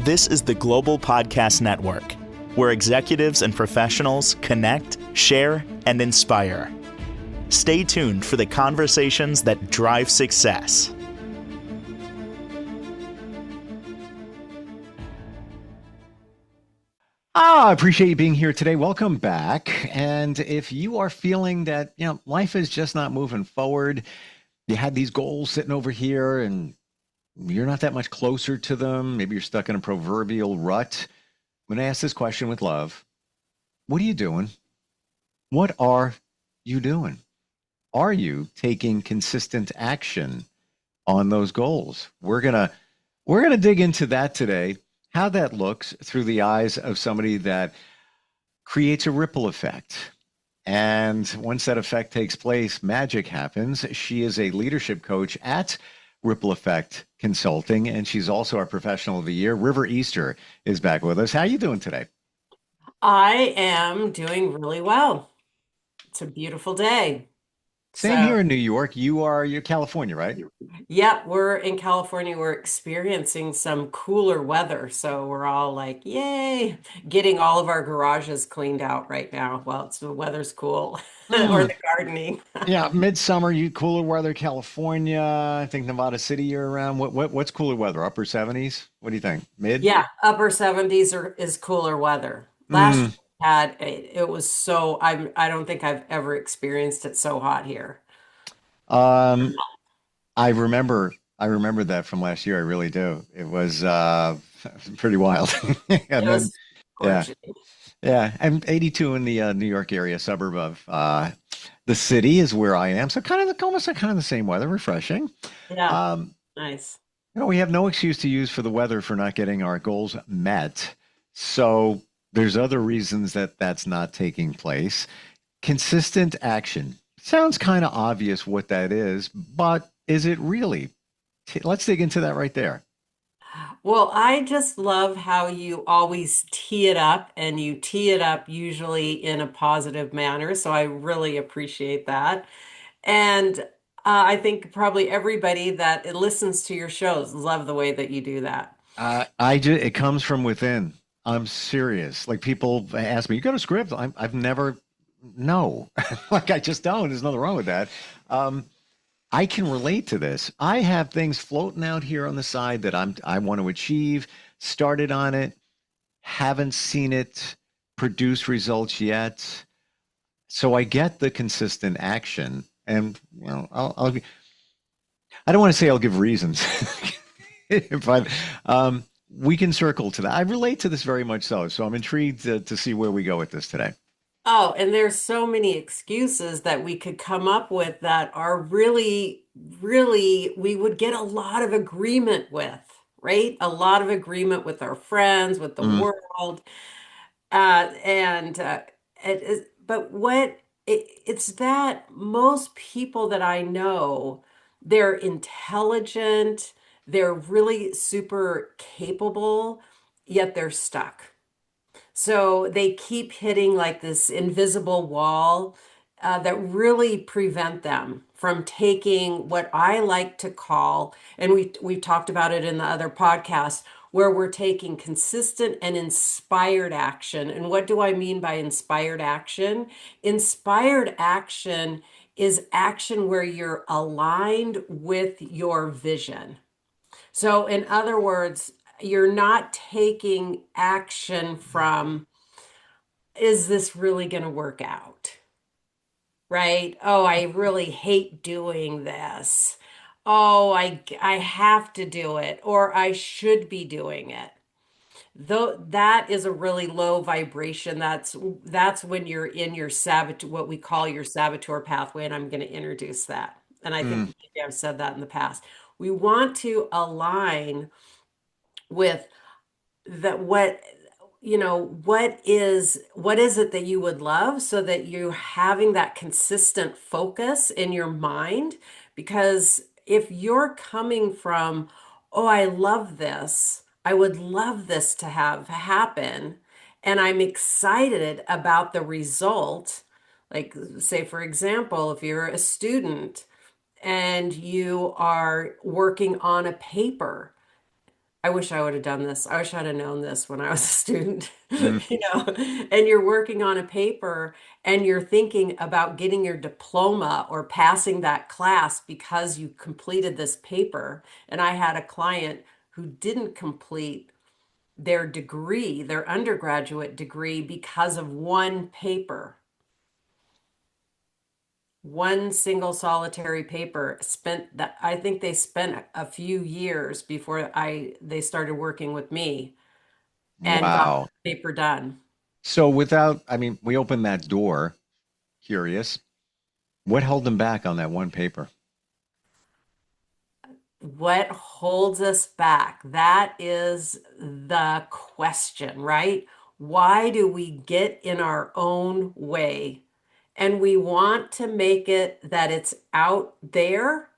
This is the Global Podcast Network, where executives and professionals connect, share, and inspire. Stay tuned for the conversations that drive success. I appreciate you being here today. Welcome back. And if you are feeling that, life is just not moving forward, you had these goals sitting over here and you're not that much closer to them. Maybe you're stuck in a proverbial rut. I'm going to ask this question with love. What are you doing? What are you doing? Are you taking consistent action on those goals? We're going to dig into that today, how that looks through the eyes of somebody that creates a ripple effect. And once that effect takes place, magic happens. She is a leadership coach at Ripple Effect Consulting, and she's also our professional of the year. River Easter is back with us. How are you doing today? I am doing really well. It's a beautiful day. Same So, here in New York. You're California, right? yeah, we're in California. We're experiencing some cooler weather. So we're all like, yay, getting all of our garages cleaned out right now. Well, the weather's cool or the gardening. Yeah, midsummer, cooler weather, California. I think Nevada City year round. What's cooler weather? Upper 70s? What do you think? Mid? Yeah, upper 70s is cooler weather. Last Mm, year it was so I don't think I've ever experienced it so hot here. um, I remember that from last year. I really do. It was pretty wild. It And then was yeah, gorgeous. yeah. I'm 82 in the New York area, suburb of the city is where I am. So almost kind of the same weather, refreshing. Yeah, Um, nice. we have no excuse to use for the weather for not getting our goals met. So there's other reasons that that's not taking place. Consistent action. Sounds kind of obvious what that is, but is it really? Let's dig into that right there. Well, I just love how you always tee it up and you tee it up usually in a positive manner. So I really appreciate that. And I think probably everybody that listens to your shows love the way that you do that. It comes from within. I'm serious. Like people ask me, you got a script? I've never, no, like I just don't. There's nothing wrong with that. Um, I can relate to this. I have things floating out here on the side that I want to achieve, started on it, haven't seen it produce results yet. So I get the consistent action. And I don't want to say I'll give reasons, but we can circle to that. I relate to this very much so. So I'm intrigued to see where we go with this today. Oh, and there's so many excuses that we could come up with that are really, really, we would get a lot of agreement with, right? A lot of agreement with our friends, with the Mm, world. And it is, but it's that most people that I know, they're intelligent, they're really super capable, yet they're stuck. So they keep hitting like this invisible wall that really prevent them from taking what I like to call, and we've talked about it in the other podcasts, where we're taking consistent and inspired action. And what do I mean by inspired action? Inspired action is action where you're aligned with your vision. So, in other words, you're not taking action from, is this really going to work out? Right? Oh, I really hate doing this. Oh, I have to do it, or I should be doing it. Though that is a really low vibration. That's when you're in your saboteur, what we call your saboteur pathway, and I'm going to introduce that. And I think mm. maybe I've said that in the past. We want to align with that what is it that you would love so that you're having that consistent focus in your mind, because if you're coming from, oh, I love this, I would love this to have happen, and I'm excited about the result, like say for example, if you're a student and you are working on a paper, I wish I would have done this. I wish I'd have known this when I was a student, Mm. and you're working on a paper and you're thinking about getting your diploma or passing that class because you completed this paper. And I had a client who didn't complete their degree, their undergraduate degree, because of one paper. One single solitary paper spent that I think they spent a few years before I they started working with me and got Wow. the paper done. So without, I mean, we opened that door, curious. What held them back on that one paper? What holds us back? That is the question, right? Why do we get in our own way? And we want to make it that it's out there.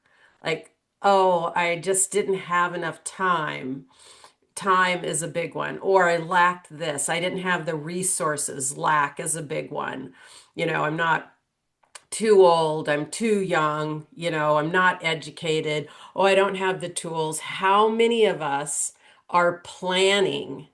Like, oh, I just didn't have enough time. Time is a big one. Or I lacked this. I didn't have the resources. Lack is a big one. I'm not too old, I'm too young, I'm not educated, oh, I don't have the tools. How many of us are planning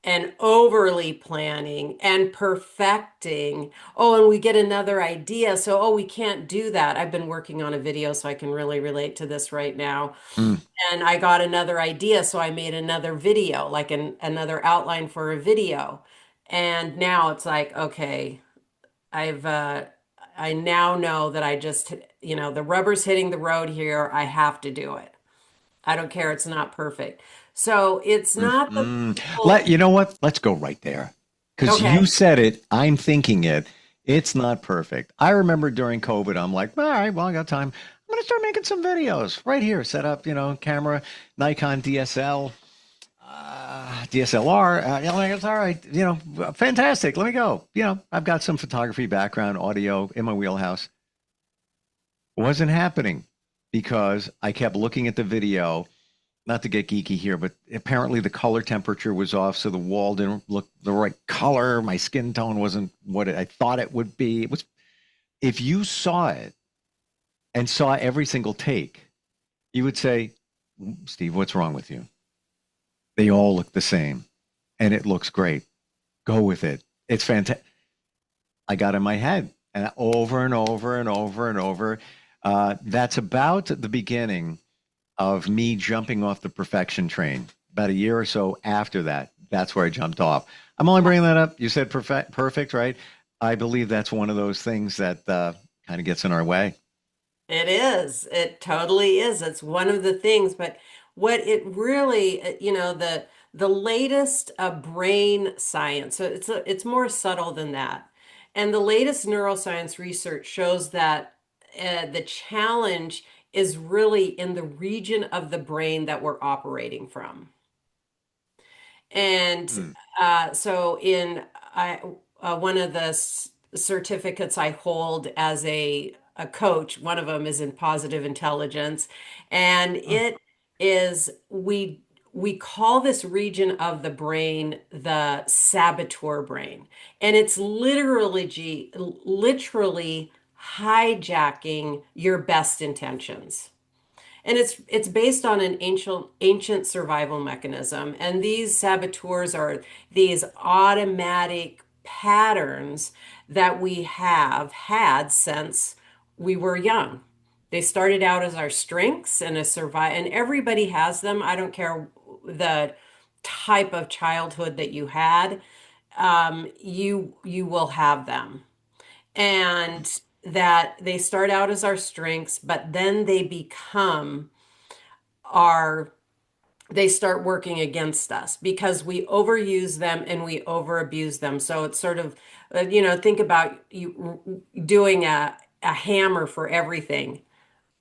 and overly planning and perfecting? Oh, and we get another idea. So, oh, we can't do that. I've been working on a video, so I can really relate to this right now. Mm. And I got another idea, so I made another video, like another outline for a video. And now it's like, okay, I've I now know that I just, the rubber's hitting the road here. I have to do it. I don't care. It's not perfect. So it's not the Mm. people. You know what? Let's go right there. Because you Okay. said it, I'm thinking it. It's not perfect. I remember during COVID, I'm like, all right, well, I got time. I'm going to start making some videos right here. Set up, camera, Nikon DSL, DSLR. Like, it's all right, fantastic. Let me go. I've got some photography background, audio in my wheelhouse. Wasn't happening because I kept looking at the video, not to get geeky here, but apparently the color temperature was off, so the wall didn't look the right color. My skin tone wasn't what I thought it would be. It was, if you saw it and saw every single take, you would say, Steve, what's wrong with you? They all look the same and it looks great. Go with it. It's fantastic. I got in my head and over and over and over and over. That's about the beginning of me jumping off the perfection train. About a year or so after that, that's where I jumped off. I'm only bringing that up. You said perfect, right? I believe that's one of those things that kind of gets in our way. It is. It totally is. It's one of the things, but what it really, the latest brain science, so it's more subtle than that. And the latest neuroscience research shows that the challenge is really in the region of the brain that we're operating from. And Hmm. so in one of the certificates I hold as a coach, one of them is in positive intelligence, and Oh. it is we call this region of the brain the saboteur brain, and it's literally hijacking your best intentions. And it's based on an ancient survival mechanism. And these saboteurs are these automatic patterns that we have had since we were young. They started out as our strengths and a survive, and everybody has them. I don't care the type of childhood that you had, you will have them. And that they start out as our strengths, but then our they start working against us because we overuse them and we overabuse them. So it's sort of, think about you doing a hammer for everything.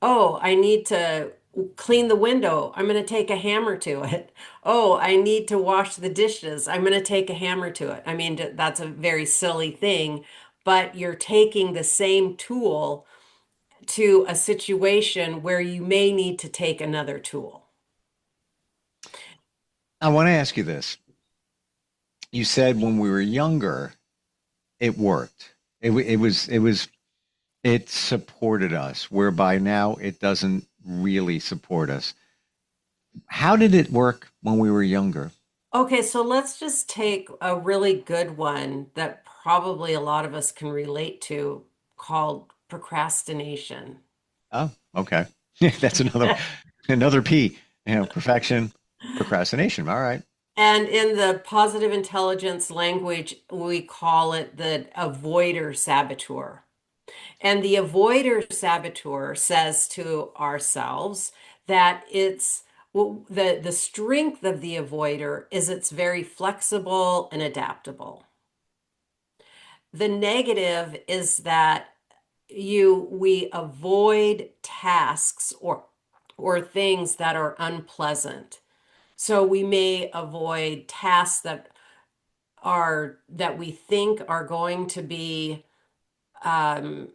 Oh, I need to clean the window. I'm going to take a hammer to it. Oh, I need to wash the dishes. I'm going to take a hammer to it. I mean, that's a very silly thing, but you're taking the same tool to a situation where you may need to take another tool. I want to ask you this. You said when we were younger, it worked. It supported us, whereby now it doesn't really support us. How did it work when we were younger? Okay, so let's just take a really good one that probably a lot of us can relate to called procrastination. Oh, okay. That's another P. Perfection, procrastination. All right. And in the positive intelligence language, we call it the avoider saboteur. And the avoider saboteur says to ourselves that it's well, the strength of the avoider is it's very flexible and adaptable. The negative is that we avoid tasks or things that are unpleasant. So we may avoid tasks that we think are going to be um,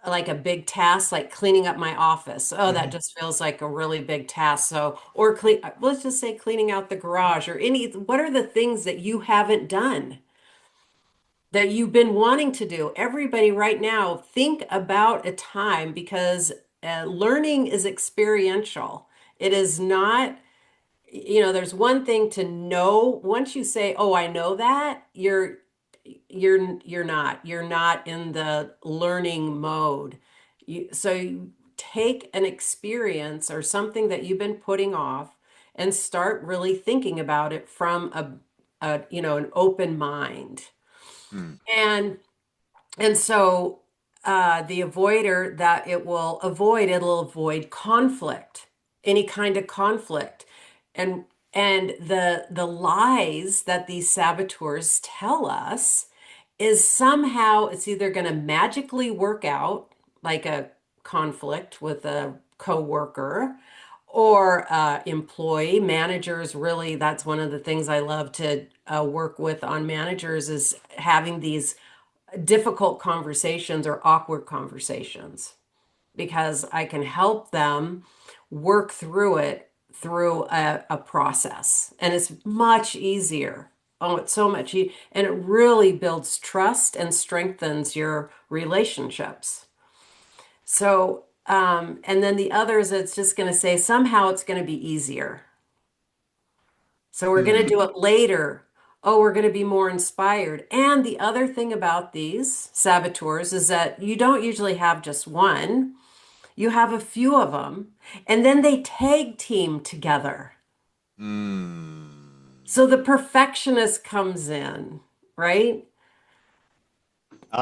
like a big task, like cleaning up my office. Oh, that Mhm. just feels like a really big task. So, or let's just say cleaning out the garage or what are the things that you haven't done that you've been wanting to do? Everybody right now, think about a time because learning is experiential. It is not, there's one thing to know. Once you say, "Oh, I know that," you're not in the learning mode. So you take an experience or something that you've been putting off and start really thinking about it from an open mind. Hmm. And so the avoider that it'll avoid conflict, any kind of conflict. And the lies that these saboteurs tell us is somehow it's either going to magically work out, like a conflict with a coworker or employee. Managers, really, that's one of the things I love to work with on managers is having these difficult conversations or awkward conversations because I can help them work through it through a process. And it's much easier. Oh, it's so much. And it really builds trust and strengthens your relationships. So, and then the others, it's just going to say somehow it's going to be easier. So we're going to Hmm. do it later. Oh, we're going to be more inspired. And the other thing about these saboteurs is that you don't usually have just one, you have a few of them, and then they tag team together. Hmm. So the perfectionist comes in, right?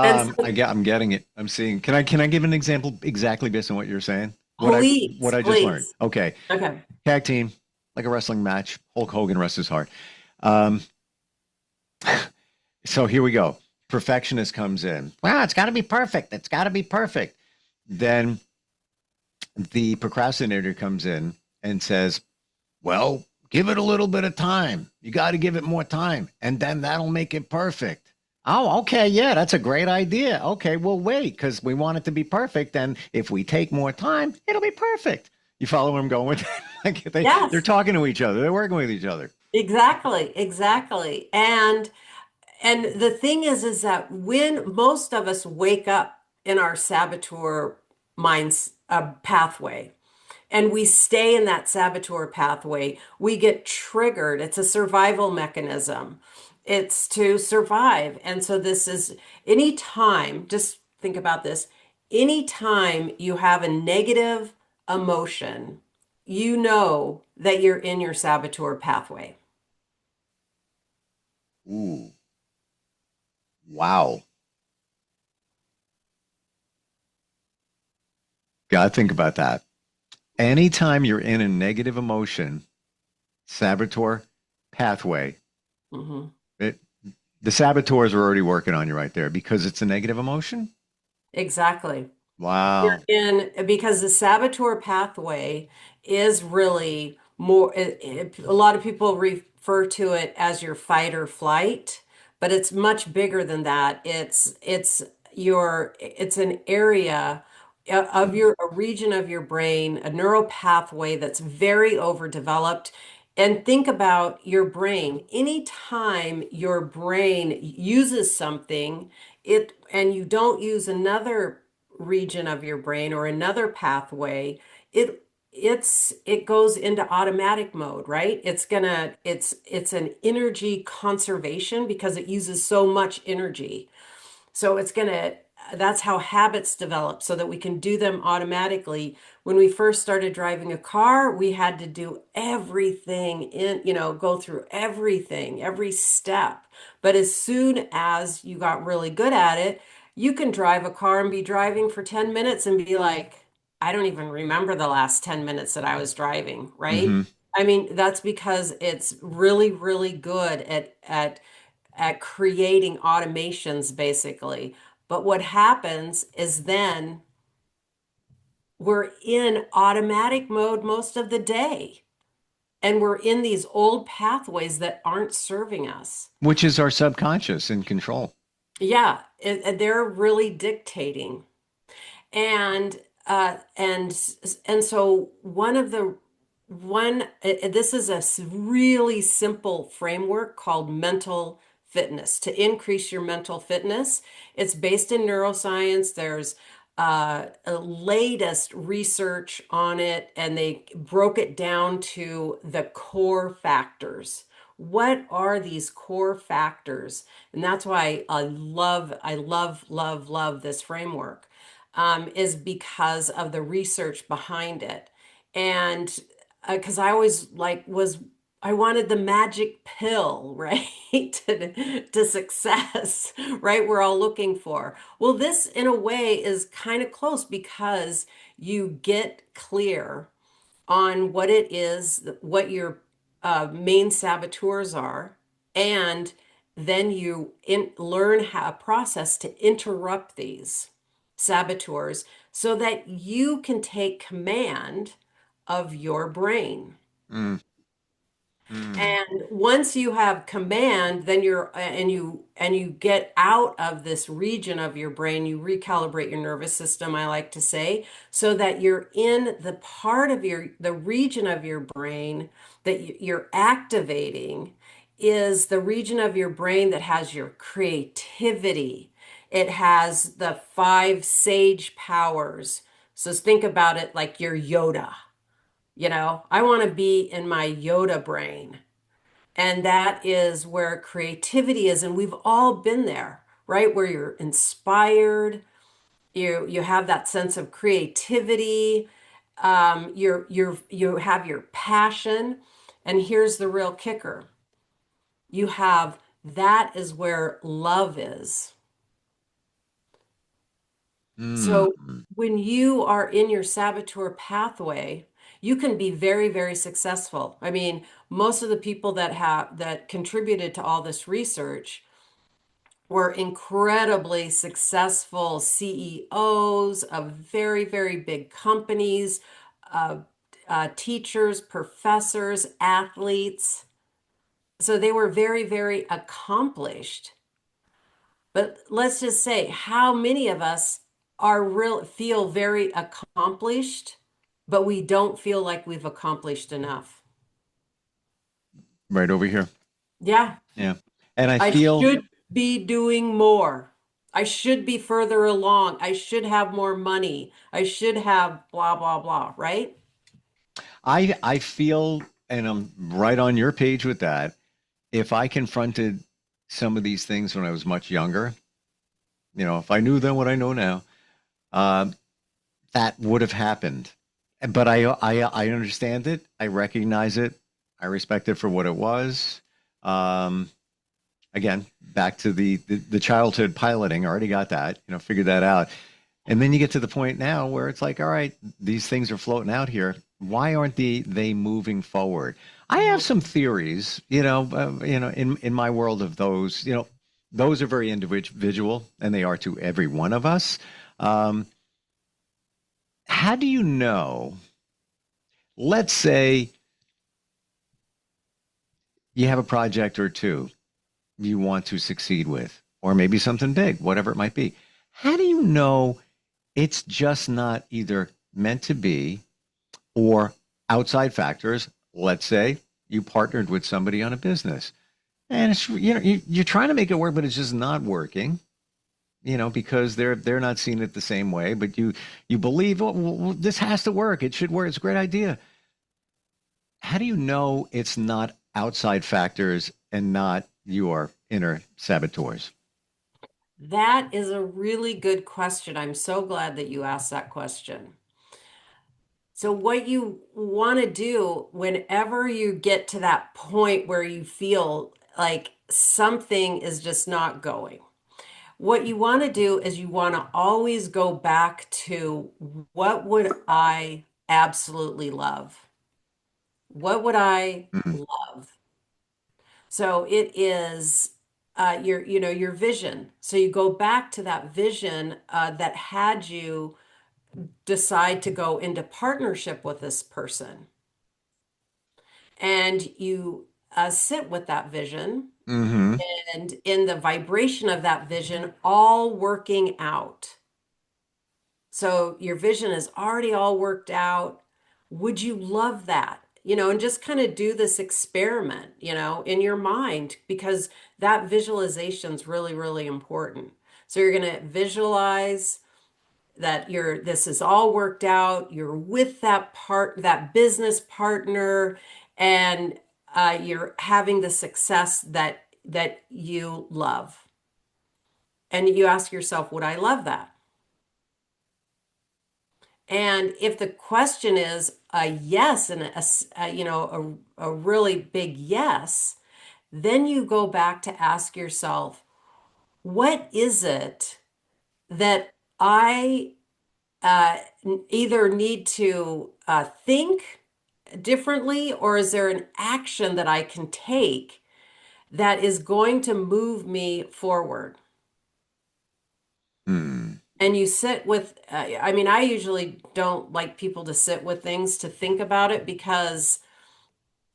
And so I'm getting it. I'm seeing. Can I give an example exactly based on what you're saying? What please, I just learned. please. Okay. Okay. Tag team, like a wrestling match. Hulk Hogan rests his heart. Um, so here we go. Perfectionist comes in. Wow, it's got to be perfect. It's got to be perfect. Then the procrastinator comes in and says, well, give it a little bit of time. You got to give it more time, and then that'll make it perfect. Oh, okay. Yeah, that's a great idea. Okay, we'll wait because we want it to be perfect. And if we take more time, it'll be perfect. You follow where I'm going with that? Like they're Yes, talking to each other, they're working with each other. exactly, exactly. And the thing is that when most of us wake up in our saboteur minds pathway, and we stay in that saboteur pathway, we get triggered. It's a survival mechanism. It's to survive. And so this is any time, just think about this, anytime you have a negative emotion, you know that you're in your saboteur pathway. Ooh, wow. Got to think about that. Anytime you're in a negative emotion, saboteur pathway, Mhm. it, the saboteurs are already working on you right there because it's a negative emotion. Exactly. You're Wow. in because the saboteur pathway is really more, a lot of people refer to it as your fight or flight, but it's much bigger than that. It's an area of Hmm. a region of your brain, a neural pathway that's very overdeveloped. And think about your brain. Anytime your brain uses something, and you don't use another region of your brain or another pathway, it it goes into automatic mode, right? It's an energy conservation because it uses so much energy. So that's how habits develop so that we can do them automatically. When we first started driving a car, we had to do everything go through everything, every step. But as soon as you got really good at it, you can drive a car and be driving for 10 minutes and be like, I don't even remember the last 10 minutes that I was driving, right? Hmm. I mean, that's because it's really, really good at creating automations basically. But what happens is then we're in automatic mode most of the day, and we're in these old pathways that aren't serving us. Which is our subconscious in control. Yeah, they're really dictating. And so this is really simple framework called mental fitness to increase your mental fitness. It's based in neuroscience. There's a latest research on it, and they broke it down to the core factors. What are these core factors? And that's why I love this framework, is because of the research behind it. And because I always I wanted the magic pill, right? To success, right? We're all looking for. Well, this in a way is kind of close because you get clear on what it is, what your main saboteurs are, and then learn how a process to interrupt these saboteurs so that you can take command of your brain. Mm. Mm. And once you have command, then you get out of this region of your brain, you recalibrate your nervous system, I like to say, so that you're in the part of the region of your brain that you're activating is the region of your brain that has your creativity. It has the five sage powers. So think about it like your Yoda. I want to be in my Yoda brain. And that is where creativity is. And we've all been there, right? Where you're inspired, you have that sense of creativity, you have your passion. And here's the real kicker. That is where love is. Mm. So when you are in your saboteur pathway, you can be very, very successful. I mean, most of the people that contributed to all this research were incredibly successful CEOs of very, very big companies, uh, teachers, professors, athletes. So they were very, very accomplished. But let's just say, how many of us feel very accomplished, but we don't feel like we've accomplished enough? Right over here. Yeah, Yeah. And I I feel, should be doing more. I should be further along. I should have more money. I should have blah, blah, blah, right? I feel, and I'm right on your page with that. If I confronted some of these things when I was much younger, if I knew then what I know now, uh, that would have happened. But I understand it. I recognize it. I respect it for what it was. Um, Again, back to the childhood piloting. I already got that. Figured that out. And then you get to the point now where it's like, all right, these things are floating out here. Why aren't they moving forward? I have some theories, in my world of those, those are very individual, and they are to every one of us. Um, how do you know? Let's say you have a project or two you want to succeed with, or maybe something big, whatever it might be. How do you know it's just not either meant to be or outside factors? Let's say you partnered with somebody on a business and it's, you're trying to make it work, but it's just not working. because they're not seeing it the same way, but you believe, oh, well, this has to work. It should work. It's a great idea. How do you know it's not outside factors and not your inner saboteurs? That is a really good question. I'm so glad that you asked that question. So, what you want to do whenever you get to that point where you feel like something is just not going, what you want to do is you want to always go back to what would I absolutely love? What would I Mm, love? So it is your vision. So you go back to that vision that had you decide to go into partnership with this person, and you sit with that vision hmm and in the vibration of that vision, all working out. So your vision is already all worked out. Would you love that? And just kind of do this experiment, in your mind, because that visualization is really, really important. So you're going to visualize that this is all worked out. You're with that business partner, and you're having the success that you love. And you ask yourself, would I love that? And if the question is a yes and a really big yes, then you go back to ask yourself, what is it that I either need to think differently, or is there an action that I can take that is going to move me forward? mm. And you sit with, I mean, I usually don't like people to sit with things to think about it, because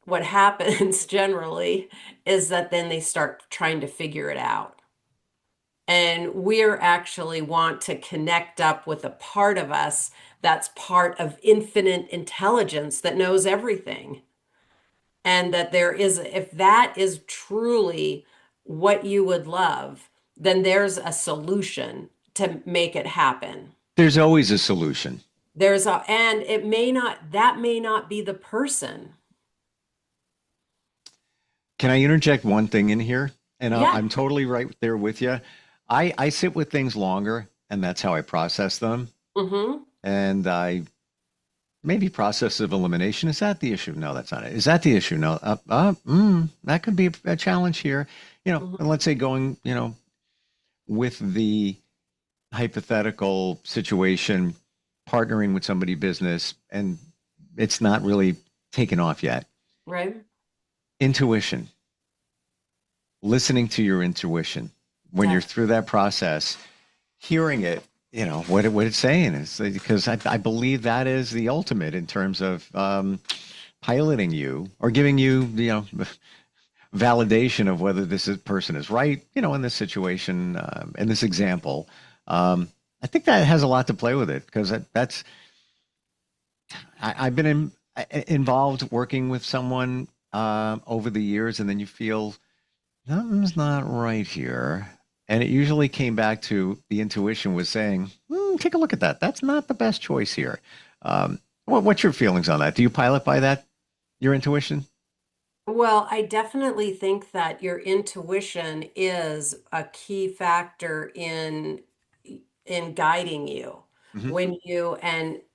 what happens generally is that then they start trying to figure it out. And we're actually want to connect up with a part of us that's part of infinite intelligence that knows everything. And that if that is truly what you would love, then there's a solution to make it happen. There's always a solution. And that may not be the person. Can I interject one thing in here? And Yeah. I'm totally right there with you. I sit with things longer, and that's how I process them. Mm-hmm. And I maybe process of elimination. Is that the issue? No, that's not it. Is that the issue? No. That could be a challenge here. Mm-hmm. And let's say going, with the hypothetical situation, partnering with somebody business, and it's not really taken off yet. Right. Intuition, listening to your intuition when you're Yes. through that process, hearing it, what it's saying is because I believe that is the ultimate in terms of piloting you or giving you, validation of whether person is right, in this situation, in this example. I think that has a lot to play with it because I've been involved working with someone over the years, and then you feel something's not right here. And it usually came back to the intuition was saying, take a look at that. That's not the best choice here. What's your feelings on that? Do you pilot by that, your intuition? Well, I definitely think that your intuition is a key factor in guiding you. Hmm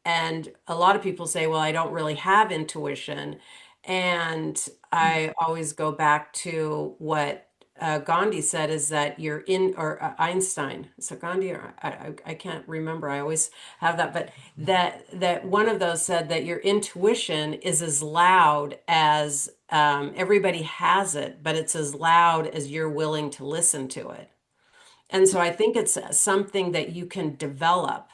And a lot of people say, well, I don't really have intuition. And I always go back to what Gandhi said, is that or Einstein. So Gandhi, or I can't remember. I always have that, but that one of those said that your intuition is as loud as everybody has it, but it's as loud as you're willing to listen to it. And so I think it's something that you can develop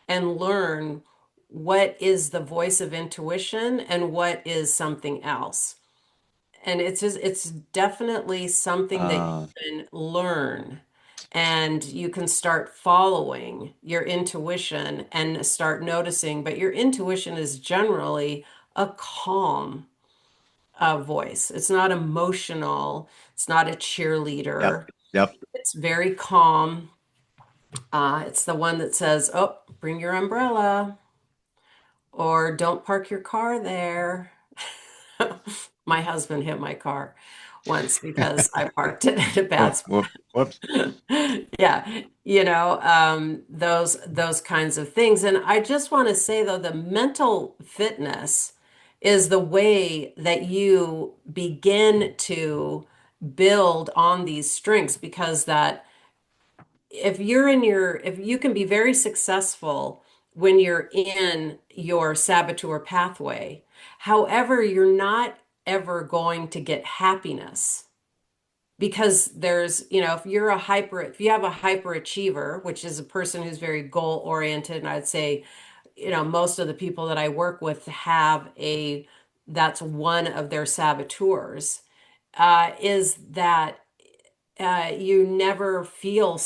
and learn what is the voice of intuition and what is something else. And it's definitely something that you Uh, can learn, and you can start following your intuition and start noticing, but your intuition is generally a calm voice. It's not emotional, it's not a yep, cheerleader. yep. It's very calm. It's the one that says, "Oh, bring your umbrella," or "Don't park your car there." My husband hit my car once because I parked it at a bad Oh, spot. whoops. Yeah, those kinds of things. And I just want to say though, the mental fitness is the way that you begin to build on these strengths because that if you can be very successful when you're in your saboteur pathway. However, you're not ever going to get happiness because if you have a hyperachiever, which is a person who's very goal oriented, and I'd say, most of the people that I work with that's one of their saboteurs, is that you never feel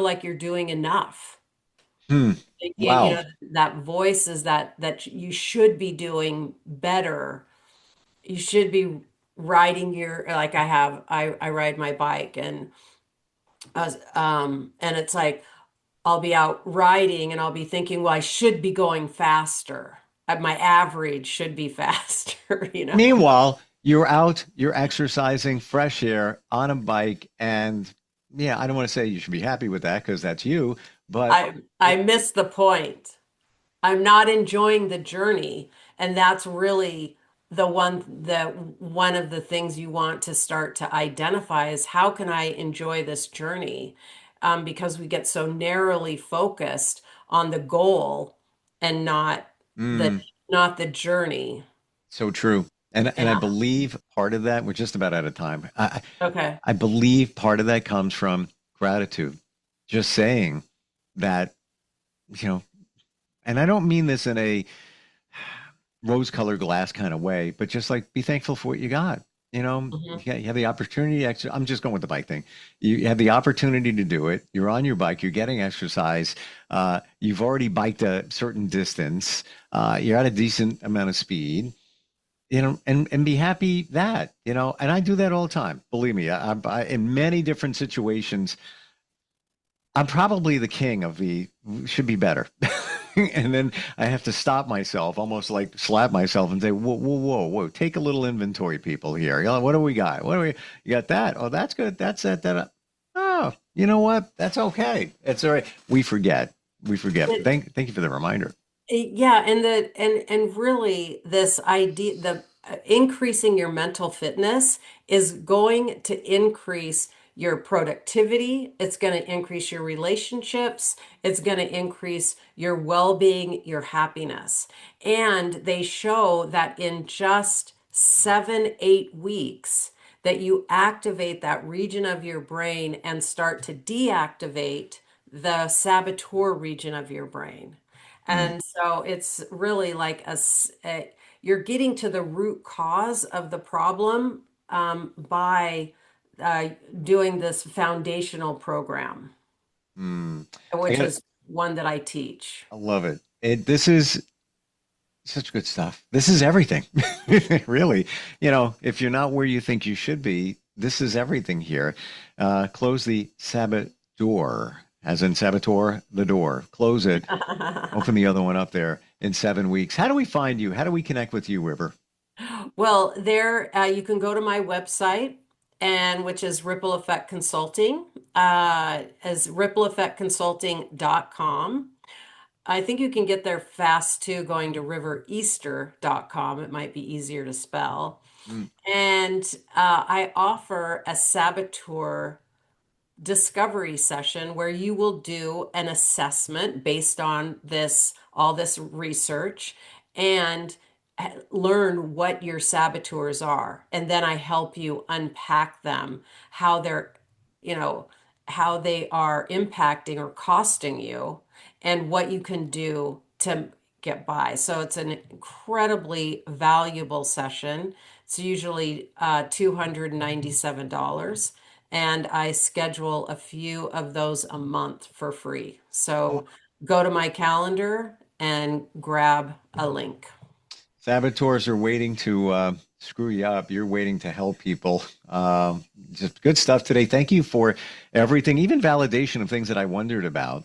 like you're doing enough. Hmm. You Wow. know, that voice is that you should be doing better. You should be riding like I ride my bike and it's like I'll be out riding and I'll be thinking, well, I should be going faster. My average should be faster. Meanwhile, you're out, you're exercising, fresh air on a bike, and yeah, I don't want to say you should be happy with that because that's you, but I miss the point. I'm not enjoying the journey. And that's really one of the things you want to start to identify is how can I enjoy this journey? Because we get so narrowly focused on the goal and the mm, not the journey. so true. And I Yeah. believe part of that, we're just about out of time. Okay. I believe part of that comes from gratitude. Just saying that, you know, and I don't mean this in a rose-colored glass kind of way, but just like be thankful for what you got. Mhm. You have the opportunity. I'm just going with the bike thing. You have the opportunity to do it. You're on your bike. You're getting exercise. You've already biked a certain distance. You're at a decent amount of speed. And be happy that. And I do that all the time. Believe me, in many different situations. I'm probably the king of the should be better. And then I have to stop myself, almost like slap myself and say, whoa, whoa, whoa, whoa, take a little inventory, people here. What do we got? You got that? Oh, that's good. That's it. Oh, you know what? That's okay. It's all right. We forget. We forget. Thank you for the reminder. Yeah, and really this idea the increasing your mental fitness is going to increase your productivity, it's going to increase your relationships, it's going to increase your well-being, your happiness. And they show that in just 7, 8 weeks that you activate that region of your brain and start to deactivate the saboteur region of your brain. Mm, And so it's really like you're getting to the root cause of the problem by uh, doing this foundational program, mm. I which got. is one that I teach. I love it. This is such good stuff. This is everything. Really. If you're not where you think you should be, this is everything here. Close the Sabbath door, as in saboteur, the door. Close it. Open the other one up there in 7 weeks. How do we find you? How do we connect with you, River? Well, there you can go to my website, and which is Ripple Effect Consulting, as rippleeffectconsulting.com. I think you can get there fast too, going to rivereaster.com. It might be easier to spell. Mm, And I offer a saboteur discovery session where you will do an assessment based on all this research and learn what your saboteurs are. And then I help you unpack them, how they're, you know, how they are impacting or costing you, and what you can do to get by. So it's an incredibly valuable session. It's usually $297, and I schedule a few of those a month for free. So go to my calendar and grab a link. saboteurs are waiting to screw you up. You're waiting to help people. Just good stuff today. Thank you for everything, even validation of things that I wondered about.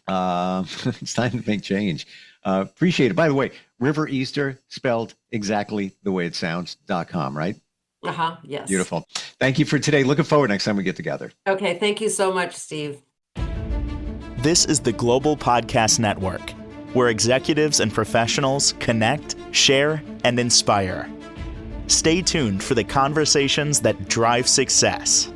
It's time to make change. Appreciate it. By the way, River Easter spelled exactly the way it sounds.com, right? Yes. Beautiful. Thank you for today. Looking forward next time we get together. Okay. Thank you so much, Steve. This is the Global Podcast Network, where executives and professionals connect, share, and inspire. Stay tuned for the conversations that drive success.